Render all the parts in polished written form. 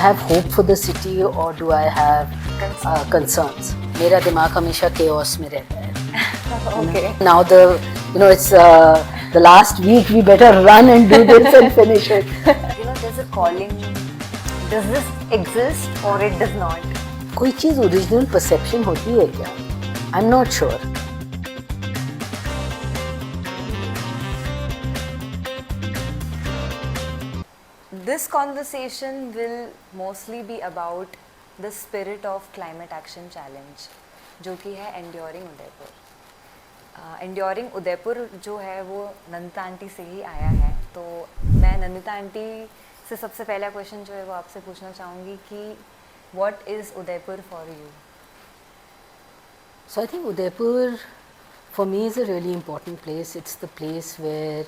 have hope for the city or do I have concerns? मेरा दिमाग हमेशा chaos में रहता है. Okay. Now it's the last week. We better run and do this and finish it. There's a calling. Does this exist or it does not? कोई चीज़ original perception होती है क्या? I'm not sure. This conversation will mostly be about the spirit of climate action challenge, जो कि है Enduring Udaipur. Enduring Udaipur जो है वो नंदिता आंटी से ही आया है. तो मैं नंदिता आंटी से सबसे पहला क्वेश्चन जो है वो आपसे पूछना चाहूँगी कि what is Udaipur for you? So I think Udaipur for me is a really important place. It's the place where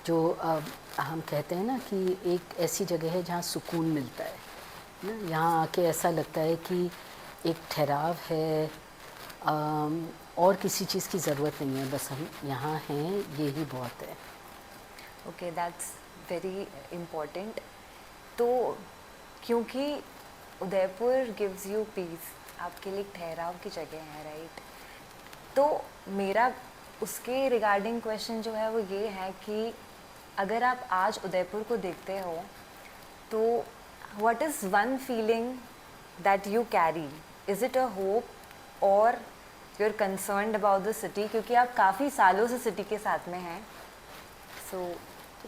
जो हम कहते हैं ना कि एक ऐसी जगह है जहाँ सुकून मिलता है ना. यहाँ आके ऐसा लगता है कि एक ठहराव है और किसी चीज़ की ज़रूरत नहीं है, बस हम यहाँ हैं, ये ही बहुत है. Okay, that's very important. तो क्योंकि उदयपुर gives you peace, आपके लिए एक ठहराव की जगह है, राइट? तो मेरा उसके रिगार्डिंग क्वेश्चन जो है वो ये है कि अगर आप आज उदयपुर को देखते हो तो what is one feeling that you carry? Is it a hope or you are concerned about the city, क्योंकि आप काफ़ी सालों से सिटी के साथ में हैं.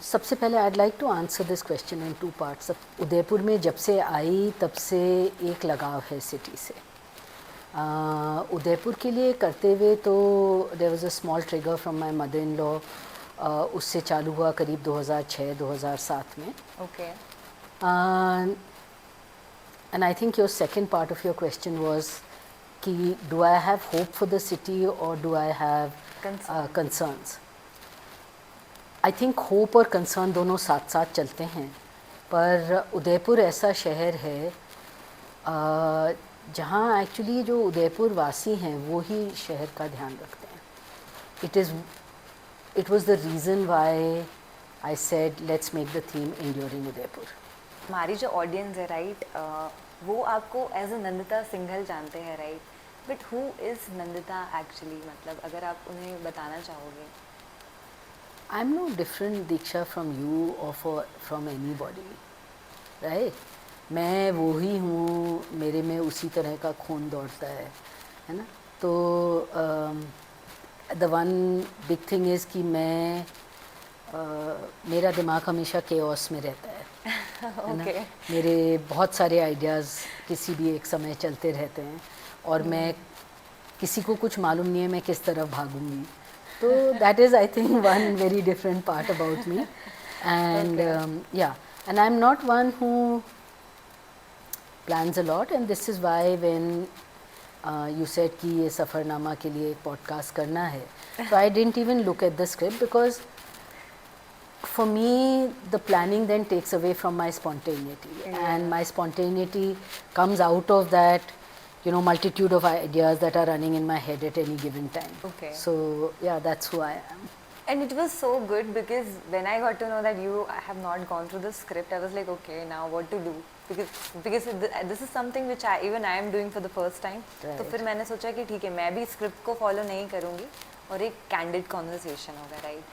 सबसे पहले I'd like to answer this question in two parts. Udaipur में जब से आई तब से एक लगाव है सिटी से. उदयपुर के लिए करते हुए तो there was a small trigger from my mother-in-law. उससे चालू हुआ करीब 2006-2007 में. Okay. And I think your second part of your question was कि do I have hope for the city or do I have concerns? I think hope और concern दोनों साथ साथ चलते हैं, पर उदयपुर ऐसा शहर है जहाँ एक्चुअली जो उदयपुर वासी हैं वो ही शहर का ध्यान रखते हैं. It was the reason why I said let's make the theme Enduring Udaipur. हमारी जो ऑडियंस है, राइट, वो आपको एज अ नंदिता सिंघल जानते हैं, right? But who is Nandita actually? मतलब अगर आप उन्हें बताना चाहोगे. I'm no different Diksha from you or from anybody, right? मैं वो ही हूँ, मेरे में उसी तरह का खून दौड़ता है ना. तो the one big thing is कि मेरा दिमाग हमेशा chaos में रहता है. Okay. मेरे बहुत सारे आइडियाज़ किसी भी एक समय चलते रहते हैं और मैं किसी को कुछ मालूम नहीं है मैं किस तरफ भागूंगी. तो that is I think one very different part about me. And and I'm not one who plans a lot, and this is why when you said कि ये सफ़रनामा के लिए एक पॉडकास्ट करना है, so I didn't even look at the script because for me the planning then takes away from my spontaneity. And my spontaneity comes out of that multitude of ideas that are running in my head at any given time. Okay. So yeah, that's who I am. And it was so good because when I got to know that you have not gone through the script, I was like, okay, now what to do? Because this is something which I am doing for the first time. Right. तो फिर मैंने सोचा कि ठीक है, मैं भी script को फॉलो नहीं करूँगी और एक कैंडिड कॉन्वर्सेशन होगा, राइट?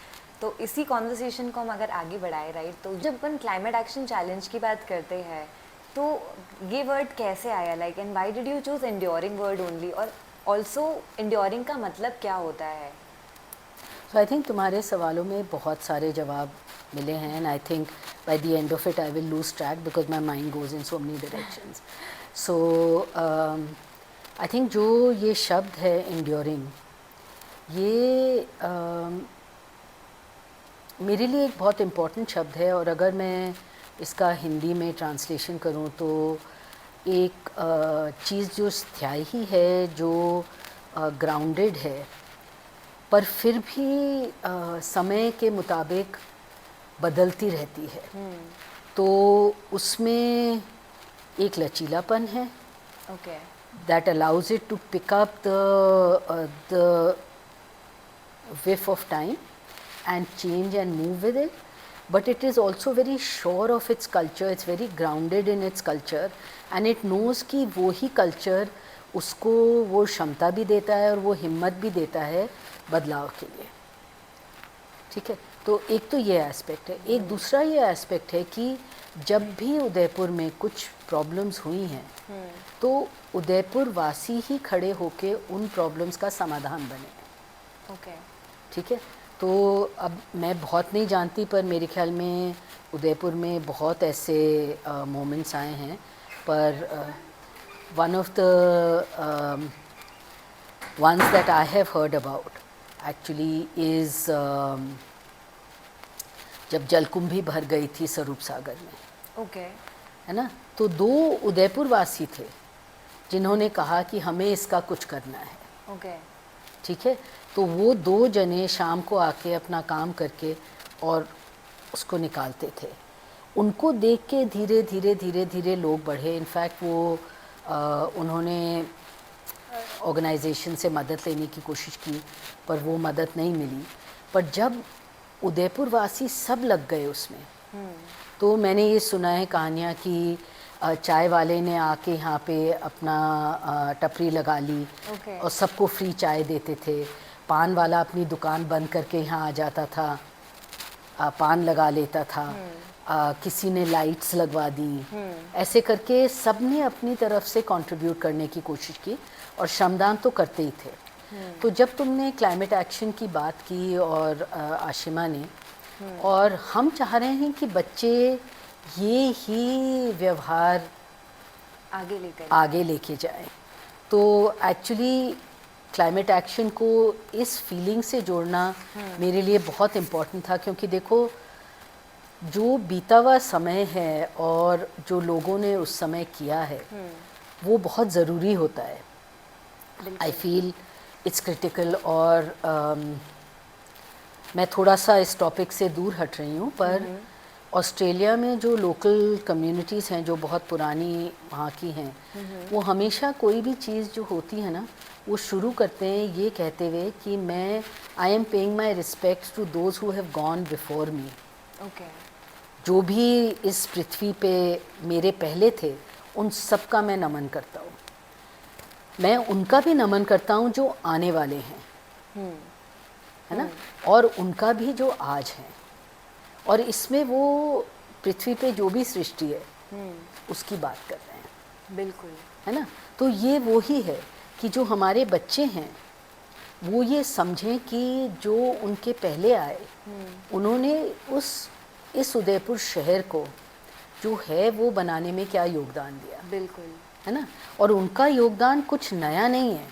तो इसी कॉन्वर्सेशन को हम अगर आगे बढ़ाए, राइट, तो जब अपन क्लाइमेट एक्शन चैलेंज की बात करते हैं तो ये वर्ड कैसे आया, like, and why did you choose enduring word only? और ऑल्सो एंड्योरिंग का मतलब क्या होता है? So I think तुम्हारे सवालों में बहुत सारे जवाब मिले हैं, and I think by the end of it I will lose track because my mind goes in so many directions. So I think जो ये शब्द है enduring, ये मेरे लिए एक बहुत इम्पोर्टेंट शब्द है. और अगर मैं इसका हिंदी में ट्रांसलेशन करूँ तो एक चीज़ जो स्थायी है, जो ग्राउंडेड है, पर फिर भी समय के मुताबिक बदलती रहती है. तो उसमें एक लचीलापन है. Okay. That allows it to pick up the whiff of time and change and move with it. but it is also very sure of its culture, it's very grounded in its culture, and it knows कि वो ही culture उसको वो क्षमता भी देता है और वो हिम्मत भी देता है बदलाव के लिए. ठीक है, तो एक तो ये एस्पेक्ट है. एक दूसरा ये एस्पेक्ट है कि जब भी उदयपुर में कुछ प्रॉब्लम्स हुई हैं तो उदयपुर वासी ही खड़े होके उन प्रॉब्लम्स का समाधान बने. ओके. ठीक है, तो अब मैं बहुत नहीं जानती पर मेरे ख्याल में उदयपुर में बहुत ऐसे मोमेंट्स आए हैं, पर one of the ones that I have heard about actually is जब जलकुंभी भर गई थी स्वरूप सागर में, ओके. है ना, तो 2 उदयपुर वासी थे जिन्होंने कहा कि हमें इसका कुछ करना है. ओके. ठीक है, तो वो 2 जने शाम को आके अपना काम करके और उसको निकालते थे. उनको देख के धीरे धीरे धीरे धीरे लोग बढ़े. इनफैक्ट वो उन्होंने ऑर्गेनाइजेशन से मदद लेने की कोशिश की पर वो मदद नहीं मिली. पर जब उदयपुर वासी सब लग गए उसमें, तो मैंने ये सुना है कहानियाँ कि चाय वाले ने आके यहाँ पे अपना टपरी लगा ली Okay. और सबको फ्री चाय देते थे. पान वाला अपनी दुकान बंद करके यहाँ आ जाता था, पान लगा लेता था. किसी ने लाइट्स लगवा दी. ऐसे करके सब ने अपनी तरफ से कंट्रीब्यूट करने की कोशिश की और श्रमदान तो करते ही थे. तो जब तुमने क्लाइमेट एक्शन की बात की और आशिमा ने, और हम चाह रहे हैं कि बच्चे ये ही व्यवहार आगे लेके जाएं, तो एक्चुअली क्लाइमेट एक्शन को इस फीलिंग से जोड़ना मेरे लिए बहुत इम्पोर्टेंट था. क्योंकि देखो, जो बीता हुआ समय है और जो लोगों ने उस समय किया है वो बहुत ज़रूरी होता है. I feel it's critical. और मैं थोड़ा सा इस टॉपिक से दूर हट रही हूँ, पर ऑस्ट्रेलिया में जो लोकल कम्युनिटीज़ हैं जो बहुत पुरानी वहाँ की हैं, वो हमेशा कोई भी चीज़ जो होती है ना, वो शुरू करते हैं ये कहते हुए कि मैं I am paying my respect to those who have gone before me. Okay. जो भी इस पृथ्वी पे मेरे पहले थे उन सब का मैं नमन करता हूँ. मैं उनका भी नमन करता हूँ जो आने वाले हैं, है ना, और उनका भी जो आज हैं. और इसमें वो पृथ्वी पे जो भी सृष्टि है उसकी बात कर रहे हैं. बिल्कुल. है ना, तो ये वो ही है कि जो हमारे बच्चे हैं वो ये समझें कि जो उनके पहले आए उन्होंने इस उदयपुर शहर को जो है वो बनाने में क्या योगदान दिया. बिल्कुल. है ना, और उनका योगदान कुछ नया नहीं है.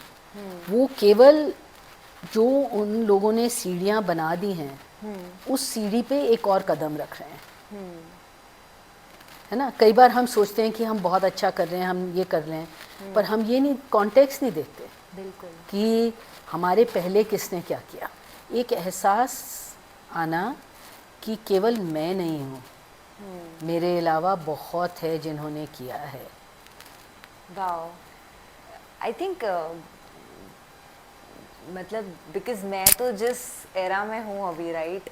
वो केवल जो उन लोगों ने सीढ़ियाँ बना दी हैं उस सीढ़ी पे एक और कदम रख रहे हैं. है ना, कई बार हम सोचते हैं कि हम बहुत अच्छा कर रहे हैं, हम ये कर रहे हैं, पर हम ये नहीं, कॉन्टेक्स्ट नहीं देखते. बिल्कुल. कि हमारे पहले किसने क्या किया. एक एहसास आना कि केवल मैं नहीं हूँ, मेरे अलावा बहुत है जिन्होंने किया है. वाओ. आई थिंक मतलब बिकॉज मैं तो जिस एरा में हूँ अभी, राइट,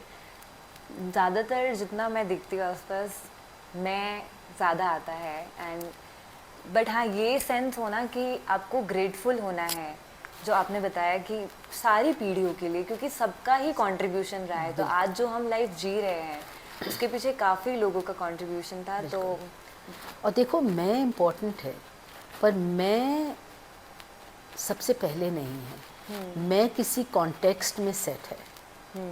ज़्यादातर जितना मैं दिखती हूँ आसपास मैं ज़्यादा आता है. एंड बट हाँ, ये सेंस होना कि आपको ग्रेटफुल होना है जो आपने बताया कि सारी पीढ़ियों के लिए, क्योंकि सबका ही कंट्रीब्यूशन रहा है. तो आज जो हम लाइफ जी रहे हैं उसके पीछे काफ़ी लोगों का कंट्रीब्यूशन था. तो और देखो, मैं इम्पोर्टेंट है पर मैं सबसे पहले नहीं है. मैं किसी कॉन्टेक्स्ट में सेट है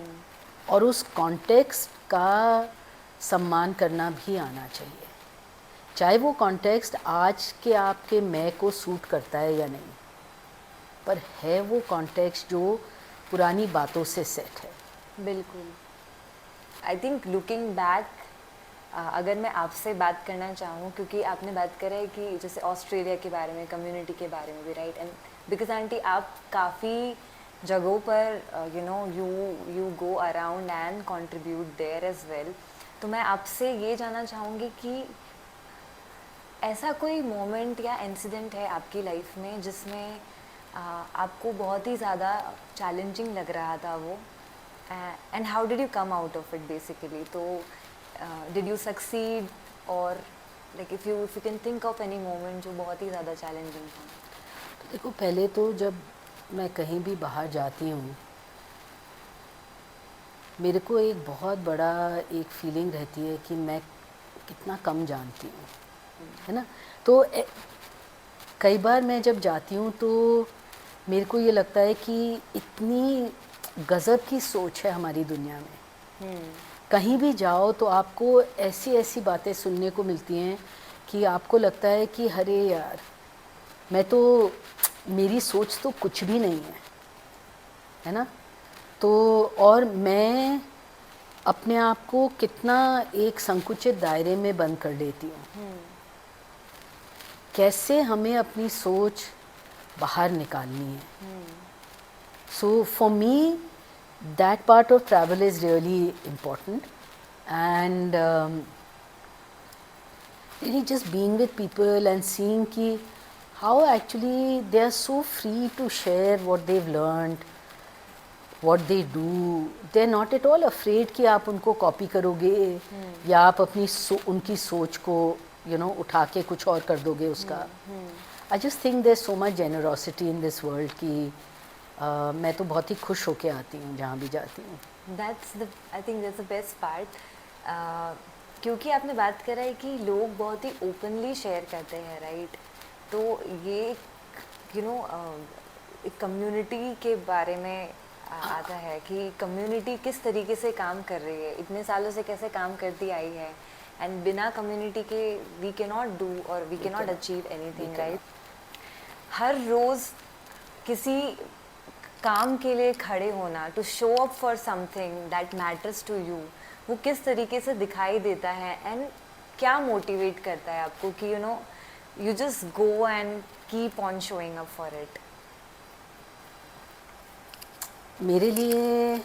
और उस कॉन्टेक्स्ट का सम्मान करना भी आना चाहिए, चाहे वो कॉन्टेक्स्ट आज के आपके मैं को सूट करता है या नहीं, पर है वो कॉन्टेक्स्ट जो पुरानी बातों से सेट है. बिल्कुल. आई थिंक लुकिंग बैक, अगर मैं आपसे बात करना चाहूँ, क्योंकि आपने बात करा है कि जैसे ऑस्ट्रेलिया के बारे में, कम्युनिटी के बारे में भी, राइट, एंड बिकॉज आंटी आप काफ़ी जगहों पर you go around and contribute there as well. तो मैं आपसे ये जानना चाहूँगी कि ऐसा कोई मोमेंट या इंसिडेंट है आपकी लाइफ में जिसमें आपको बहुत ही ज़्यादा चैलेंजिंग लग रहा था वो, and how did you come out of it basically? तो डिड यू सक्सीड, और like if you can think of any moment जो बहुत ही ज़्यादा चैलेंजिंग था? तो देखो, पहले तो जब मैं कहीं भी बाहर जाती हूँ, मेरे को एक बहुत बड़ा एक फीलिंग रहती है कि मैं कितना कम जानती हूँ, है ना। तो कई बार मैं जब जाती हूँ तो मेरे को ये लगता है कि इतनी गज़ब की सोच है हमारी दुनिया में। कहीं भी जाओ तो आपको ऐसी ऐसी बातें सुनने को मिलती हैं कि आपको लगता है कि अरे यार, मैं तो, मेरी सोच तो कुछ भी नहीं है ना। तो और मैं अपने आप को कितना एक संकुचित दायरे में बंद कर देती हूँ। कैसे हमें अपनी सोच बाहर निकालनी है। So for me that part of travel is really important, and really just being with people and seeing ki how actually they are so free to share what they've learned, what they do. They're not at all afraid कि आप उनको copy करोगे या आप अपनी उनकी सोच को उठा के कुछ और कर दोगे उसका. I just think there's so much generosity in this world कि मैं तो बहुत ही खुश होके आती हूँ जहाँ भी जाती हूँ. I think that's the best part, क्योंकि आपने बात करा है कि लोग बहुत ही ओपनली शेयर करते हैं, राइट? तो ये एक कम्युनिटी के बारे में आता है कि कम्युनिटी किस तरीके से काम कर रही है, इतने सालों से कैसे काम करती आई है, एंड बिना कम्युनिटी के we can not do or we can not achieve anything, right? हर रोज़ किसी काम के लिए खड़े होना, to show up for something that matters to you, वो किस तरीके से दिखाई देता है एंड क्या मोटिवेट करता है आपको कि you just go and keep on showing up for it? मेरे लिए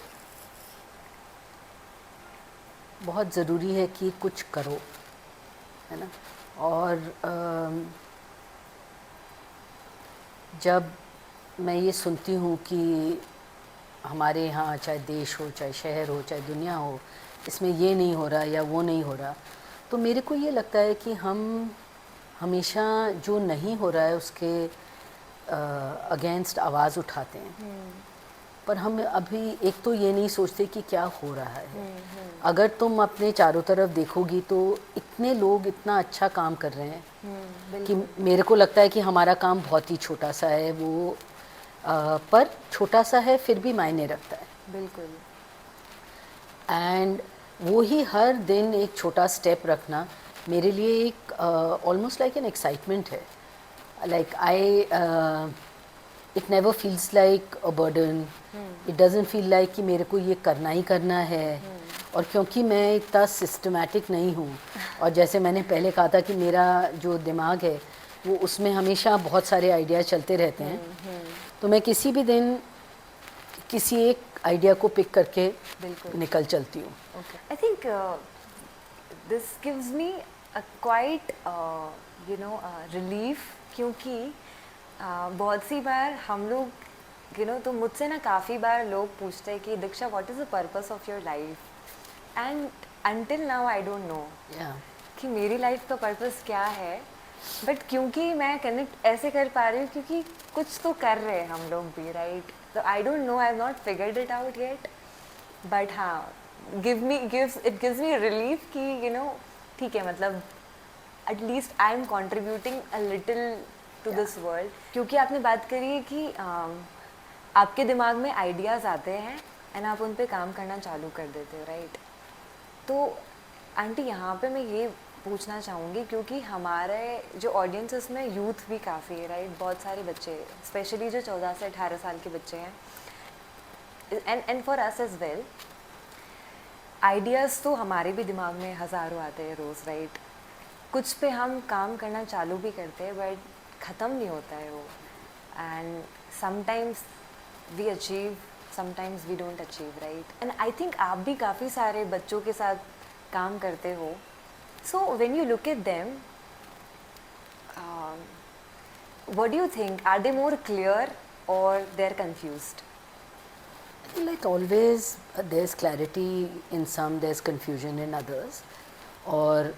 बहुत ज़रूरी है कि कुछ करो, है ना. और जब मैं ये सुनती हूँ कि हमारे यहाँ चाहे देश हो, चाहे शहर हो, चाहे दुनिया हो, इसमें ये नहीं हो रहा या वो नहीं हो रहा, तो मेरे को ये लगता है कि हम हमेशा जो नहीं हो रहा है उसके अगेंस्ट आवाज़ उठाते हैं. पर हम अभी एक तो ये नहीं सोचते कि क्या हो रहा है. अगर तुम अपने चारों तरफ देखोगी तो इतने लोग इतना अच्छा काम कर रहे हैं कि मेरे को लगता है कि हमारा काम बहुत ही छोटा सा है, वो पर छोटा सा है फिर भी मायने रखता है. बिल्कुल. एंड वो ही हर दिन एक छोटा स्टेप रखना मेरे लिए एक ऑलमोस्ट लाइक एन एक्साइटमेंट है. Like I it never feels like a burden. It doesn't feel like कि मेरे को ये करना ही करना है. और क्योंकि मैं इतना सिस्टमैटिक नहीं हूँ, और जैसे मैंने पहले कहा था कि मेरा जो दिमाग है वो उसमें हमेशा बहुत सारे आइडिया चलते रहते हैं, तो मैं किसी भी दिन किसी एक आइडिया को पिक करके निकल चलती हूँ. I think this gives me a quite relief, क्योंकि बहुत सी बार हम लोग तो मुझसे ना काफ़ी बार लोग पूछते हैं कि Diksha what is the purpose of your life, and until now I don't know कि मेरी लाइफ का पर्पस क्या है. बट क्योंकि मैं कनेक्ट ऐसे कर पा रही हूँ क्योंकि कुछ तो कर रहे हैं हम लोग भी, राइट? तो I don't know, I have not figured it out yet, but हाँ, इट गिव्स मी रिलीफ कि ठीक है, मतलब at least I am contributing a little to this world. क्योंकि आपने बात करी है कि आपके दिमाग में आइडियाज़ आते हैं एंड आप उन पे काम करना चालू कर देते हो, राइट? तो आंटी, यहाँ पे मैं ये पूछना चाहूँगी, क्योंकि हमारे जो ऑडियंस है उसमें यूथ भी काफ़ी है, राइट? बहुत सारे बच्चे, स्पेशली जो 14 से 18 साल के बच्चे हैं, and for us as well. Ideas तो हमारे भी दिमाग में हज़ारों आते हैं रोज़, राइट? कुछ पे हम काम करना चालू भी करते हैं बट ख़त्म नहीं होता है वो, and sometimes we achieve, sometimes we don't achieve, right? And I think आप भी काफ़ी सारे बच्चों के साथ काम करते हो. So when you look at them, what do you think? Are they more clear or they're confused? I Like always, there's clarity in some, there's confusion in others. और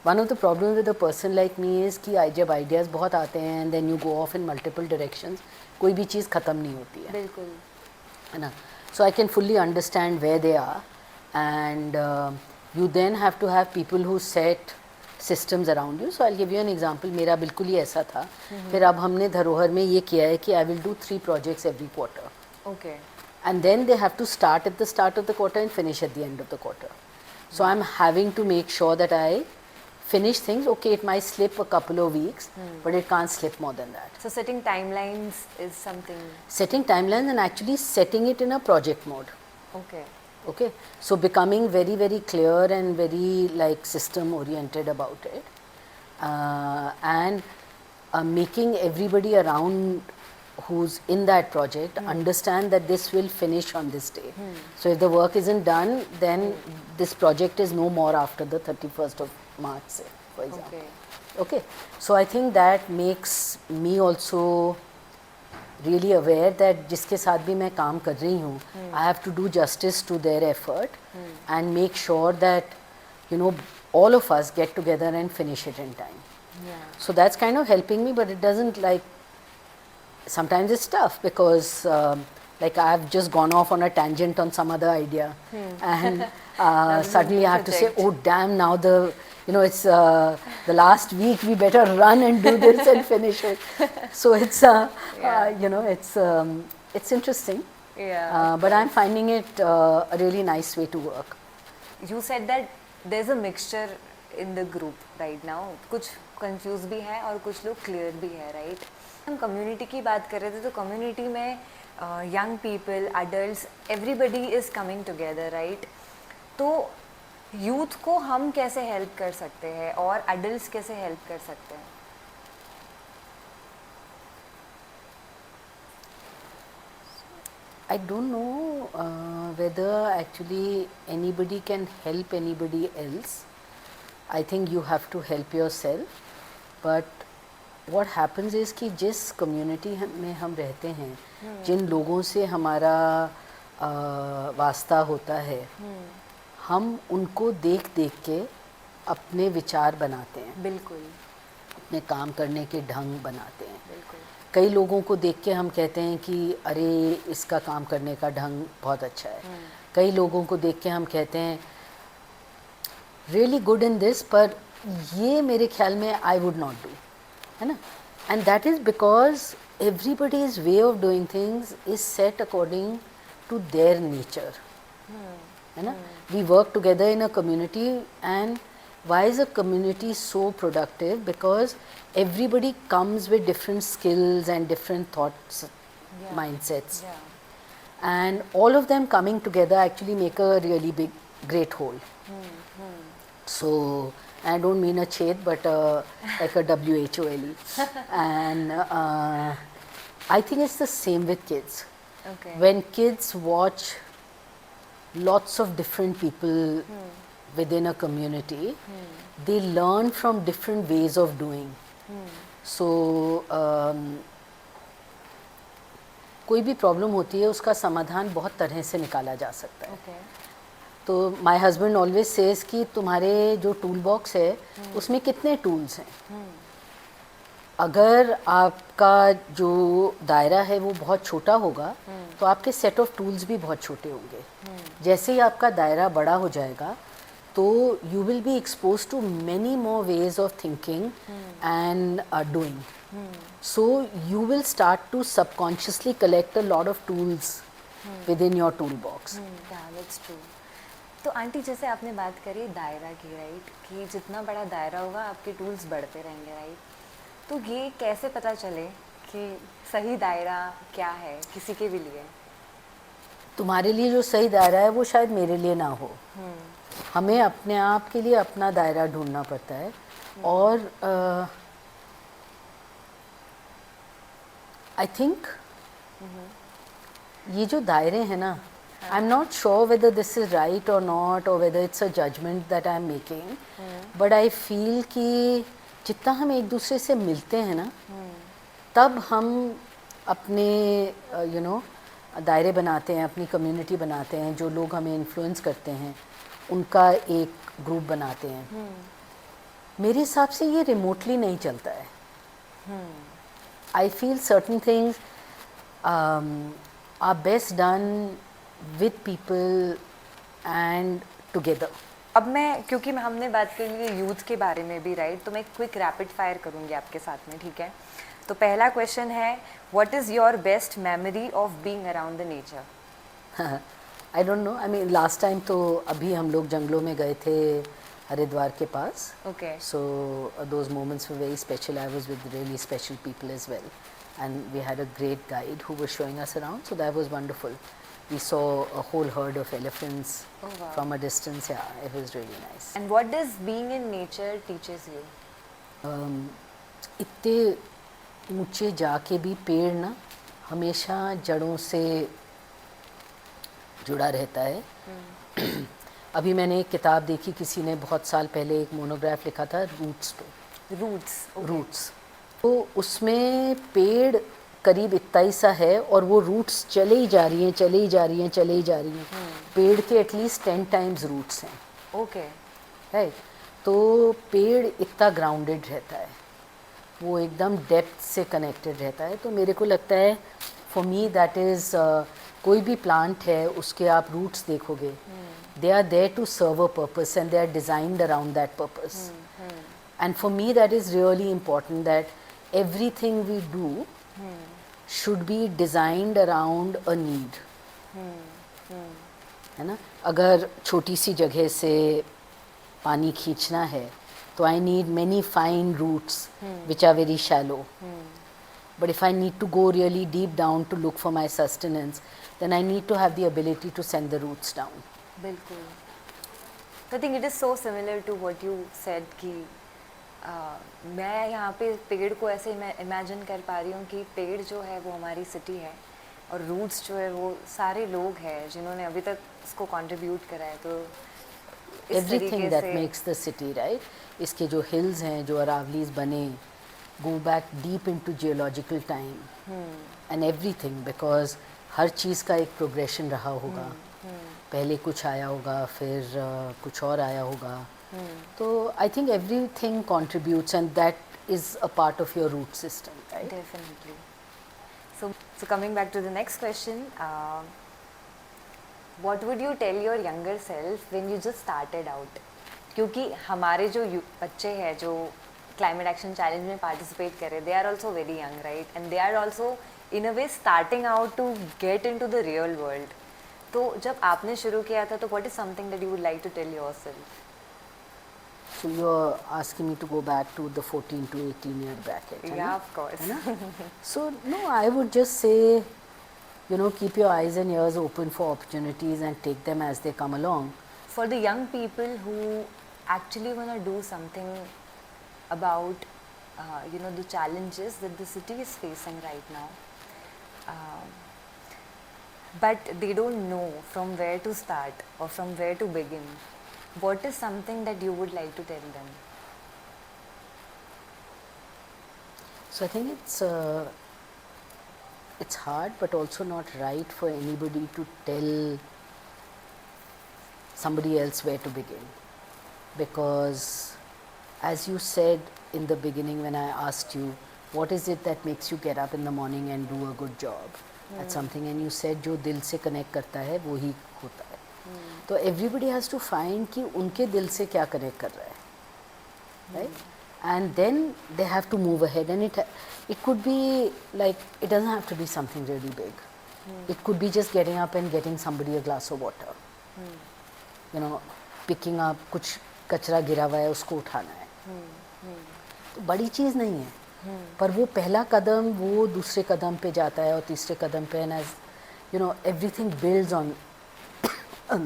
one of the problems with a person like me is कि जब ideas बहुत आते हैं and then you go off in multiple directions, कोई भी चीज़ ख़त्म नहीं होती है, बिल्कुल. है ना. So I can fully understand where they are, and you then have to have people who set systems around you. So I'll give you an example. मेरा बिल्कुल ही ऐसा था. फिर अब हमने धरोहर में ये किया है कि I will do 3 projects every quarter. Okay. And then they have to start at the start of the quarter and finish at the end of the quarter. So I'm having to make sure that I finish things. Okay, it might slip a couple of weeks, but it can't slip more than that. So setting timelines is something. Setting timelines and actually setting it in a project mode. Okay. Okay, so becoming very, very clear and very like system oriented about it, and making everybody around who's in that project understand that this will finish on this day. So if the work isn't done, then this project is no more after the 31st of March, say, for example. Okay. Okay, so I think that makes me also really aware that जिसके साथ भी मैं काम कर रही हूँ, I have to do justice to their effort and make sure that, you know, all of us get together and finish it in time. Yeah. So that's kind of helping me, but it doesn't like, sometimes it's tough because like I've just gone off on a tangent on some other idea and suddenly I have to say, project. oh damn, now it's the last week, we better run and do this and finish it. So it's it's interesting, Yeah. but I'm finding it a really nice way to work. You said that there's a mixture in the group right now. कुछ confused भी है और कुछ लोग clear भी है, right? हम community की बात कर रहे थे, तो community में young people, adults, everybody is coming together, right? तो youth को हम कैसे help कर सकते हैं और adults कैसे help कर सकते हैं? I don't know whether actually anybody can help anybody else. I think you have to help yourself. But what happens is कि जिस community में हम रहते हैं, जिन लोगों से हमारा वास्ता होता है, हम उनको देख देख के अपने विचार बनाते हैं, बिल्कुल, अपने काम करने के ढंग बनाते हैं. बिल्कुल. कई लोगों को देख के हम कहते हैं कि अरे इसका काम करने का ढंग बहुत अच्छा है. कई लोगों को देख के हम कहते हैं रियली गुड इन दिस, पर ये मेरे ख्याल में आई वुड नॉट डू, है ना. And that is because everybody's way of doing things is set according to their nature, है ना. We work together in a community, and why is a community so productive? Because everybody comes with different skills and different thoughts, mindsets, and all of them coming together actually make a really big, great whole. So I don't mean a ched, but like a WHOLE. And I think it's the same with kids. Okay. When kids watch lots of different people within a community, they learn from different ways of doing. So कोई भी problem होती है उसका समाधान बहुत तरह से निकाला जा सकता है. Okay. तो माय हस्बैंड ऑलवेज सेज कि तुम्हारे जो टूल बॉक्स है उसमें कितने टूल्स हैं. अगर आपका जो दायरा है वो बहुत छोटा होगा तो आपके सेट ऑफ टूल्स भी बहुत छोटे होंगे. जैसे ही आपका दायरा बड़ा हो जाएगा तो you will be exposed to many more ways of thinking and doing. So you will start to subconsciously collect a lot of tools within your toolbox. Yeah, that's true. तो आंटी जैसे आपने बात करी दायरा की, राइट, कि जितना बड़ा दायरा होगा आपके टूल्स बढ़ते रहेंगे, राइट. तो ये कैसे पता चले कि सही दायरा क्या है किसी के भी लिए? तुम्हारे लिए जो सही दायरा है वो शायद मेरे लिए ना हो. हमें अपने आप के लिए अपना दायरा ढूंढना पड़ता है. और आई थिंक ये जो दायरे हैं ना, I am not sure whether this is right और नॉट, और whether it's a judgment that I am making, but I feel कि जितना हम एक दूसरे से मिलते हैं ना, तब हम अपने दायरे बनाते हैं, अपनी कम्युनिटी बनाते हैं, जो लोग हमें इन्फ्लुएंस करते हैं उनका एक ग्रुप बनाते हैं। मेरे हिसाब से ये रिमोटली नहीं चलता है। I feel certain things are best done with people and together. अब मैं, क्योंकि हमने बात कर ली यूथ के बारे में भी, राइट, तो मैं क्विक रैपिड फायर करूँगी आपके साथ में, ठीक है? तो पहला क्वेश्चन है, what is your best memory of being around the nature? I don't know, I mean last time तो अभी हम लोग जंगलों में गए थे हरिद्वार के पास। Okay. So those moments were very special. I was with really special people as well, and we had a great guide who was showing us around. So that was wonderful. We saw a whole herd of elephants Oh, wow. from a distance. Yeah, it was really nice. And what does being in nature teaches you? इतने ऊंचे जाके भी पेड़ ना हमेशा जड़ों से जुड़ा रहता है। अभी मैंने एक किताब देखी, किसी ने बहुत साल पहले एक मोनोग्राफ लिखा था रूट्स पे। Roots. Okay. रूट्स, तो उसमें पेड़ करीब इतना ही सा है और वो रूट्स चले ही जा रही हैं, चले ही जा रही हैं, चले ही जा रही हैं। पेड़ के एटलीस्ट 10 टाइम्स रूट्स हैं, Okay. राइट? तो पेड़ इतना ग्राउंडेड रहता है, वो एकदम डेप्थ से कनेक्टेड रहता है। तो मेरे को लगता है फॉर मी दैट इज़, कोई भी प्लांट है उसके आप रूट्स देखोगे, they are there to serve a purpose and they are designed around that purpose. And for me that is really important, that everything we do should be designed around a need. है ना? अगर छोटी सी जगह से पानी खींचना है तो I need many fine roots which are very shallow. But if I need to go really deep down to look for my sustenance, then I need to have the ability to send the roots down. बिल्कुल। I think it is so similar to what you said कि मैं यहाँ पे पेड़ को ऐसे imagine कर पा रही हूँ कि पेड़ जो है वो हमारी सिटी है और रूट्स जो है वो सारे लोग हैं जिन्होंने अभी तक उसको कंट्रीब्यूट करा है। तो इस Everything तरीके that से makes the city, right? इसके जो hills हैं, जो अरावलीज बने, go back deep into geological time and everything, because हर चीज़ का एक progression रहा होगा। पहले कुछ आया होगा, फिर कुछ और आया होगा। तो I think everything contributes and that is a part of your root system, right? Definitely. So coming back to the next question, what would you tell your younger self when you just started out? क्योंकि हमारे जो बच्चे हैं जो climate action challenge में participate कर रहे हैं, they are also very young, right? And they are also in a way starting out to get in to the real world. तो जब आपने शुरू किया था तो what is something that you would like to tell yourself? So you're asking me to go back to the 14 to 18 year bracket, है Yeah, ना? of course. है ना? So no, I would just say, you know, keep your eyes and ears open for opportunities and take them as they come along. For the young people who actually want to do something about you know, the challenges that the city is facing right now, but they don't know from where to start or from where to begin, what is something that you would like to tell them? So I think it's hard, but also not right for anybody to tell somebody else where to begin, because as you said in the beginning when I asked you what is it that makes you get up in the morning and do a good job at something, and you said जो दिल से connect करता है वो ही होता है। तो everybody has to find कि उनके दिल से क्या connect कर रहा है, right? And then they have to move ahead, and it could be like, it doesn't have to be something really big. It could be just getting up and getting somebody a glass of water, you know, picking up कुछ कचरा गिरा हुआ है उसको उठाना है। तो बड़ी चीज़ नहीं है, पर वो पहला कदम वो दूसरे कदम पे जाता है और तीसरे कदम पे, and as you know everything builds on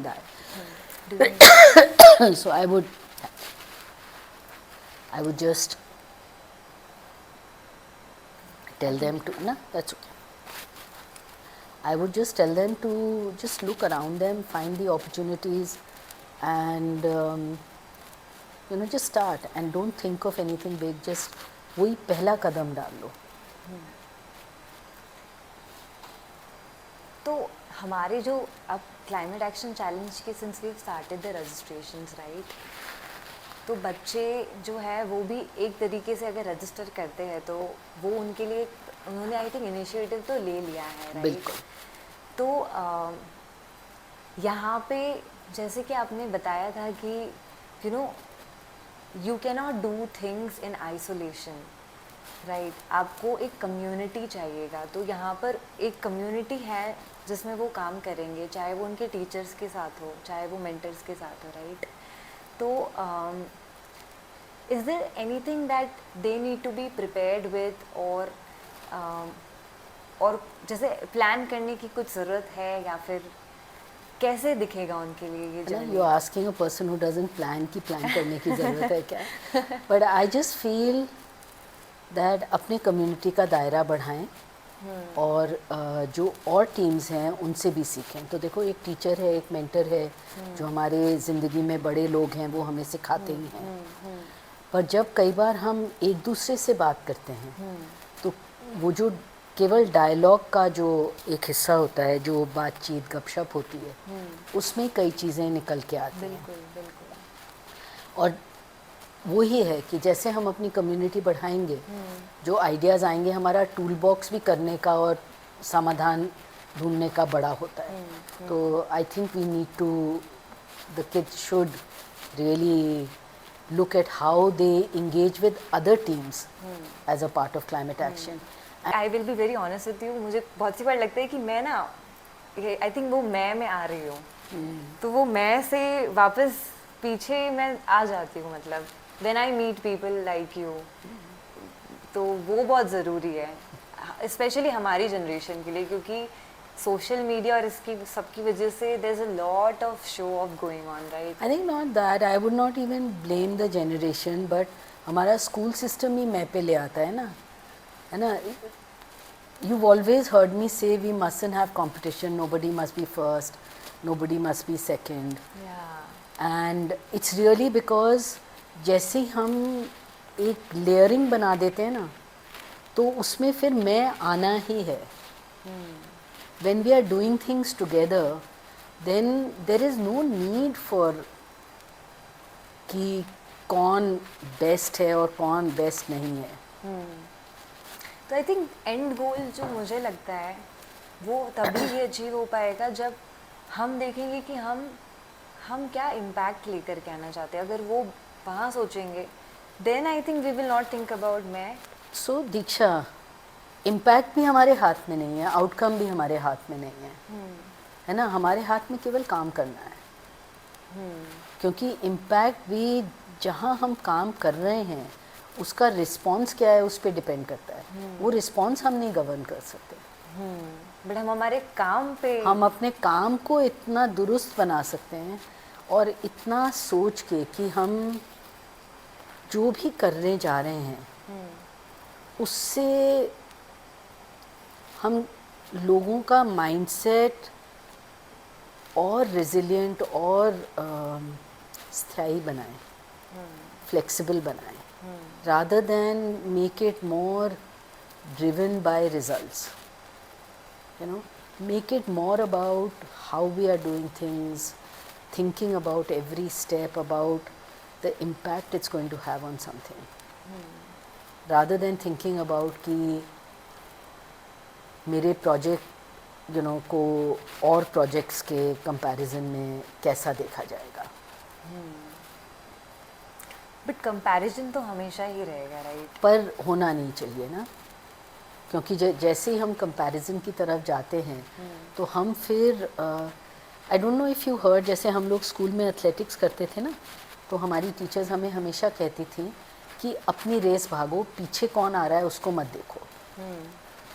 that. So I would just tell them to, no, that's okay. I would just tell them to just look around them, find the opportunities, and you know, just start and don't think of anything big. Just वही पहला कदम डाल लो। तो हमारे जो अब climate action challenge के since we started the registrations right, तो बच्चे जो है वो भी एक तरीके से अगर रजिस्टर करते हैं तो वो उनके लिए उन्होंने आई थिंक इनिशिएटिव तो ले लिया है राइट। बिल्कुल। तो यहाँ पे जैसे कि आपने बताया था कि you know you can not do things in isolation right, आपको एक कम्युनिटी चाहिएगा। तो यहाँ पर एक कम्युनिटी है जिसमें वो काम करेंगे, चाहे वो उनके टीचर्स के साथ हो, चाहे वो मेंटर्स के साथ हो राइट। तो is there anything that they need to be prepared with, और जैसे प्लान करने की कुछ ज़रूरत है या फिर कैसे दिखेगा उनके लिए ये journey? You asking a person who doesn't plan की प्लान करने की ज़रूरत है क्या? But I just feel that अपने कम्युनिटी का दायरा बढ़ाएं और जो और टीम्स हैं उनसे भी सीखें। तो देखो, एक टीचर है, एक मेंटर है, जो हमारे ज़िंदगी में बड़े लोग हैं, वो हमें सिखाते ही हैं। पर जब कई बार हम एक दूसरे से बात करते हैं तो वो जो केवल डायलॉग का जो एक हिस्सा होता है, जो बातचीत गपशप होती है, उसमें कई चीज़ें निकल के आती हैं। बिल्कुल बिल्कुल। और वो ही है कि जैसे हम अपनी कम्युनिटी बढ़ाएंगे, जो आइडियाज़ आएंगे, हमारा टूल बॉक्स भी करने का और समाधान ढूंढने का बड़ा होता है। तो I think we need to, the kids should really look at how they engage with other teams as a part of climate action. I will be very honest with you, मुझे बहुत सी बार लगता है कि मैं ना, आई थिंक वो मैं में आ रही हूँ, तो वो मैं से वापस पीछे मैं आ जाती हूँ। मतलब when I meet people like you, तो वो बहुत ज़रूरी है स्पेशली हमारी जनरेशन के लिए, क्योंकि सोशल मीडिया और इसकी सबकी वजह से there is a lot of show off going on right. I think not that, I would not even blame the generation, but हमारा स्कूल सिस्टम ही मैं पे ले आता है ना। You've always heard me say we mustn't have competition, nobody must be first, nobody must be second, and it's really because जैसे हम एक लेयरिंग बना देते हैं ना, तो उसमें फिर मैं आना ही है। When we are doing things together, then there is no need for कि कौन बेस्ट है और कौन बेस्ट नहीं है। तो आई थिंक एंड गोल जो मुझे लगता है वो तभी ही अचीव हो पाएगा जब हम देखेंगे कि हम क्या इम्पैक्ट लेकर के आना चाहते हैं। अगर वो वहाँ सोचेंगे, then I think we will not think about मैं। सो दीक्षा, इम्पैक्ट भी हमारे हाथ में नहीं है, आउटकम भी हमारे हाथ में नहीं है ना। हमारे हाथ में केवल काम करना है, क्योंकि इम्पैक्ट भी जहाँ हम काम कर रहे हैं उसका रिस्पॉन्स क्या है उस पर डिपेंड करता है। वो रिस्पॉन्स हम नहीं गवर्न कर सकते, बट हम हमारे काम पे, हम अपने काम को इतना दुरुस्त बना सकते हैं और इतना सोच के कि हम जो भी करने जा रहे हैं उससे हम लोगों का माइंडसेट और रेजिलिएंट और स्थायी बनाएं, फ्लेक्सिबल बनाएं, rather than make it more driven by results. You know, make it more about how we are doing things, thinking about every step, about the impact it's going to have on something, rather than thinking about कि मेरे project को और projects के comparison में कैसा देखा जाएगा। But comparison तो हमेशा ही रहेगा राइट। पर होना नहीं चाहिए ना, क्योंकि जैसे ही हम कंपैरिजन की तरफ जाते हैं तो हम फिर आई don't know if you heard, जैसे हम लोग स्कूल में एथलेटिक्स करते थे ना, तो हमारी टीचर्स हमें हमेशा कहती थी कि अपनी रेस भागो, पीछे कौन आ रहा है उसको मत देखो,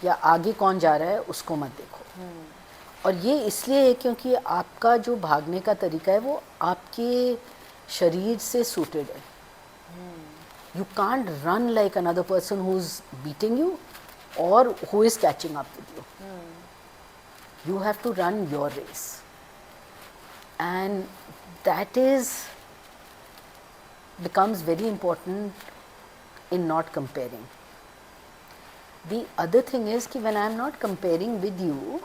या आगे कौन जा रहा है उसको मत देखो। और ये इसलिए है क्योंकि आपका जो भागने का तरीका है वो आपके शरीर से सूटेड है। You can't run like another person who's beating you or who is catching up with you. You have to run your race, and that becomes very important in not comparing. The other thing is कि when I am not comparing with you,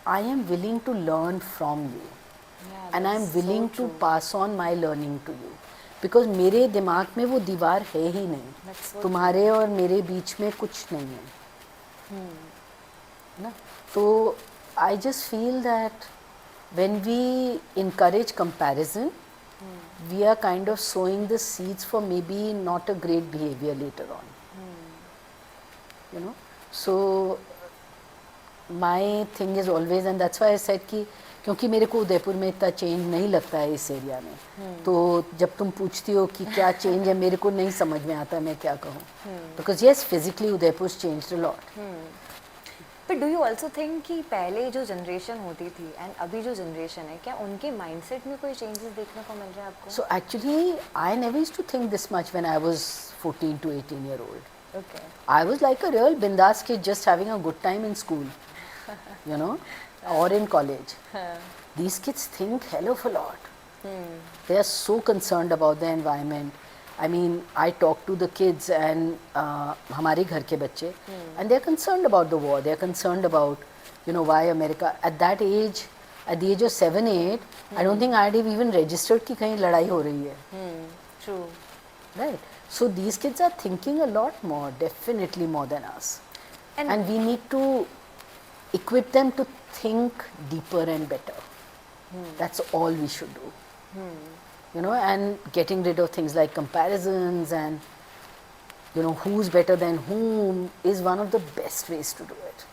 I am willing to learn from you. Yeah, And I am that's so willing to true. pass on my learning to you. Because मेरे दिमाग में वो दीवार है ही नहीं. That's so तुम्हारे और मेरे बीच में कुछ नहीं है. ना? तो I just feel that when we encourage comparison, we are kind of sowing the seeds for maybe not a great behavior later on. You know, so my thing is always, and that's why I said कि क्योंकि मेरे को उदयपुर में इतना change नहीं लगता है इस एरिया में, तो जब तुम पूछती हो कि क्या चेंज है, मेरे को नहीं समझ में आता मैं क्या कहूँ, because yes physically Udaipur changed a lot. But do you also think कि पहले जो जनरेशन होती थी एंड अभी जो जनरेशन है, क्या उनके माइंडसेट में कोई चेंजेस देखने को मिल रहा है आपको? So actually, I never used to think this much when I was 14 to 18 year old. Okay. I was like a real bindas kid just having a good time in school, you know, or in college. These kids think hell of a lot. They are so concerned about the environment. I mean, I talk to the kids and हमारे घर के बच्चे, and they are concerned about the war. They are concerned about, you know, why America. At that age, at the age of 7, 8, I don't think I'd have even registered कि कहीं लड़ाई हो रही है. True. Right. So these kids are thinking a lot more, definitely more than us. And we need to equip them to think deeper and better. That's all we should do. You know, and getting rid of things like comparisons and, you know, who's better than whom is one of the best ways to do it.